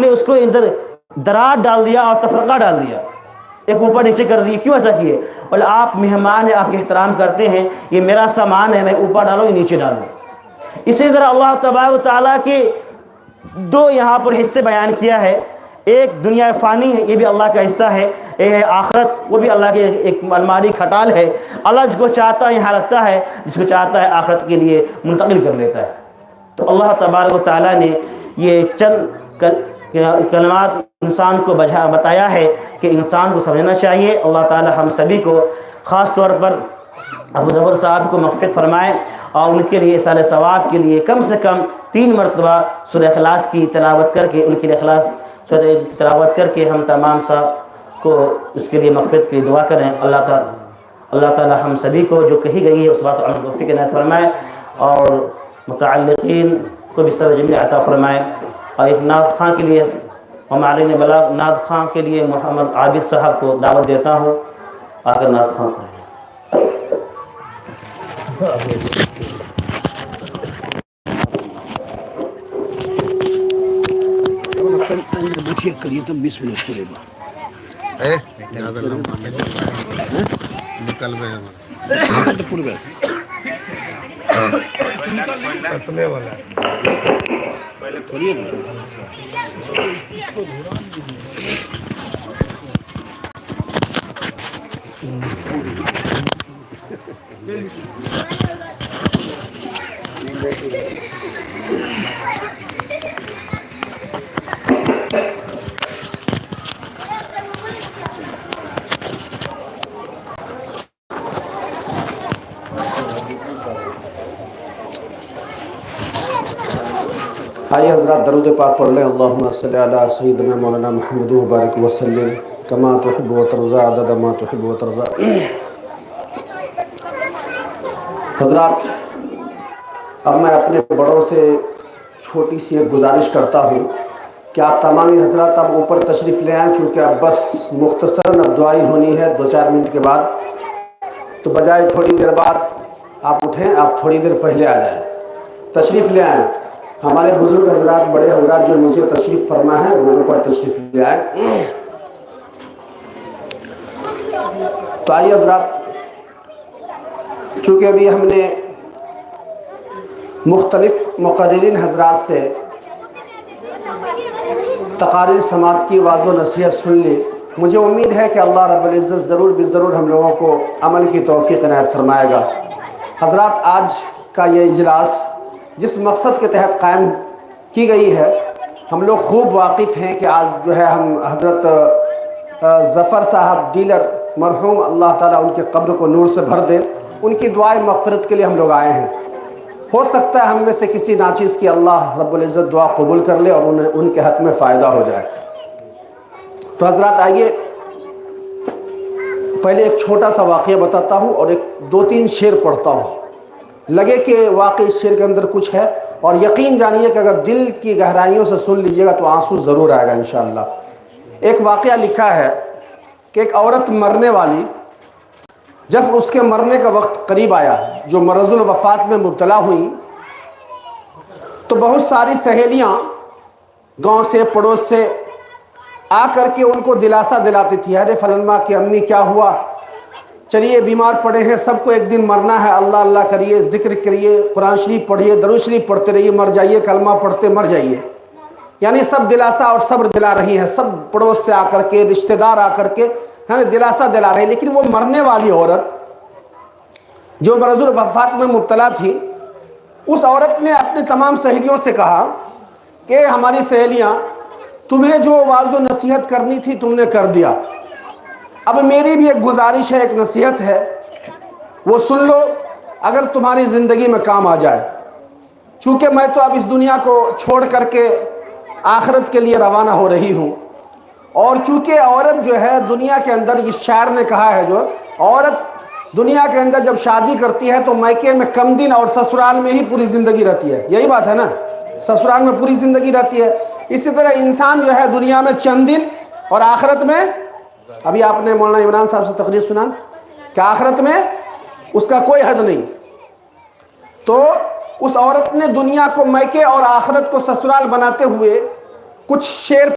نے اس کو ادھر درار ڈال دیا اور تفرقہ ڈال دیا، ایک اوپر نیچے کر دیے. کیوں ایسا کیے؟ بولے آپ مہمان ہیں، آپ کے احترام کرتے ہیں، یہ میرا سامان ہے، میں اوپر ڈالوں یا نیچے ڈالوں. اسی طرح اللہ تبارک و تعالیٰ کے دو یہاں پر حصے بیان کیا ہے. ایک دنیا فانی ہے، یہ بھی اللہ کا حصہ ہے. ایک ہے آخرت، وہ بھی اللہ کے ایک الماری کھٹال ہے. اللہ جس کو چاہتا ہے یہاں رکھتا ہے، جس کو چاہتا ہے آخرت کے لیے منتقل کر لیتا ہے. تو اللہ تبارک و تعالیٰ نے یہ چند کلمات انسان کو بتایا ہے کہ انسان کو سمجھنا چاہیے. اللہ تعالیٰ ہم سبھی کو، خاص طور پر ابو ظفر صاحب کو مغفرت فرمائے، اور ان کے لیے ایصال ثواب کے لیے کم سے کم 3 مرتبہ سورہ اخلاص کی تلاوت کر کے، ان کے لیے اخلاص سورہ تلاوت کر کے ہم تمام صاحب کو اس کے لیے مغفرت کی دعا کریں. اللہ تعالیٰ ہم سبھی کو جو کہی گئی ہے اس بات کو توفیق عنایت فرمائے، اور متعلقین کو بھی صبر جمیل عطا فرمائے. اور ایک نعت خواں کے لیے ہمارے نے بلا نعت خواں کے لیے محمد عابد صاحب کو دعوت دیتا ہوں، آ کر نعت خواں کریں. نکل گئے آئیے حضرات درود پاک پڑھ لیں. اللہم صلی علی سیدنا مولانا محمد وبارک وسلم کما تحب و ترضى عدد ما تحب و ترضى. حضرات، اب میں اپنے بڑوں سے چھوٹی سی ایک گزارش کرتا ہوں کہ آپ تمامی حضرات اب اوپر تشریف لے آئیں، چونکہ اب بس مختصراً اب دعائی ہونی ہے 2-4 منٹ کے بعد. تو بجائے تھوڑی دیر بعد آپ اٹھیں، آپ تھوڑی دیر پہلے آ جائیں، تشریف لے آئیں. ہمارے بزرگ حضرات، بڑے حضرات جو نیچے تشریف فرما ہے وہ اوپر تشریف لے آئے. تو آئیے حضرات، چونکہ ابھی ہم نے مختلف مقررین حضرات سے تقاریر سماعت کی، واعظ و نصیحت سن لی. مجھے امید ہے کہ اللہ رب العزت ضرور بضرور ہم لوگوں کو عمل کی توفیق عنایت فرمائے گا. حضرات، آج کا یہ اجلاس جس مقصد کے تحت قائم کی گئی ہے، ہم لوگ خوب واقف ہیں کہ آج جو ہے ہم حضرت ظفر صاحب ڈیلر مرحوم، اللہ تعالیٰ ان کے قبر کو نور سے بھر دے، ان کی دعائیں مغفرت کے لیے ہم لوگ آئے ہیں. ہو سکتا ہے ہم میں سے کسی ناچیز کی اللہ رب العزت دعا قبول کر لے اور ان کے حق میں فائدہ ہو جائے. تو حضرات آئیے، پہلے ایک چھوٹا سا واقعہ بتاتا ہوں اور 2-3 شعر پڑھتا ہوں. لگے کہ واقعی اس شعر کے اندر کچھ ہے، اور یقین جانیے کہ اگر دل کی گہرائیوں سے سن لیجئے گا تو آنسو ضرور آئے گا انشاءاللہ. ایک واقعہ لکھا ہے کہ ایک عورت مرنے والی، جب اس کے مرنے کا وقت قریب آیا، جو مرض الوفات میں مبتلا ہوئی، تو بہت ساری سہیلیاں گاؤں سے پڑوس سے آ کر کے ان کو دلاسا دلاتی تھی. ارے فلانہ کی امی کیا ہوا، چلیے بیمار پڑے ہیں، سب کو ایک دن مرنا ہے، اللہ اللہ کریے، ذکر کریے، قرآن شریف پڑھیے، درود شریف پڑھتے رہیے، مر جائیے، کلمہ پڑھتے مر جائیے. یعنی سب دلاسا اور صبر دلا رہی ہیں، سب پڑوس سے آ کر کے، رشتہ دار آ کر کے دلاسا دلا رہے ہیں. لیکن وہ مرنے والی عورت جو مرض الوفات میں مبتلا تھی، اس عورت نے اپنے تمام سہیلیوں سے کہا کہ ہماری سہیلیاں، تمہیں جو واعظ و نصیحت کرنی تھی تم نے کر دیا، اب میری بھی ایک گزارش ہے، ایک نصیحت ہے، وہ سن لو، اگر تمہاری زندگی میں کام آ جائے. چونکہ میں تو اب اس دنیا کو چھوڑ کر کے آخرت کے لیے روانہ ہو رہی ہوں، اور چونکہ عورت جو ہے دنیا کے اندر، اس شاعر نے کہا ہے، جو عورت دنیا کے اندر جب شادی کرتی ہے تو میکے میں کم دن اور سسرال میں ہی پوری زندگی رہتی ہے. یہی بات ہے نا، سسرال میں پوری زندگی رہتی ہے. اسی طرح انسان جو ہے دنیا میں چند دن اور آخرت میں، ابھی آپ نے مولانا عمران صاحب سے تقریر سنا کہ آخرت میں اس کا کوئی حد نہیں. تو اس عورت نے دنیا کو میکے اور آخرت کو سسرال بناتے ہوئے کچھ شعر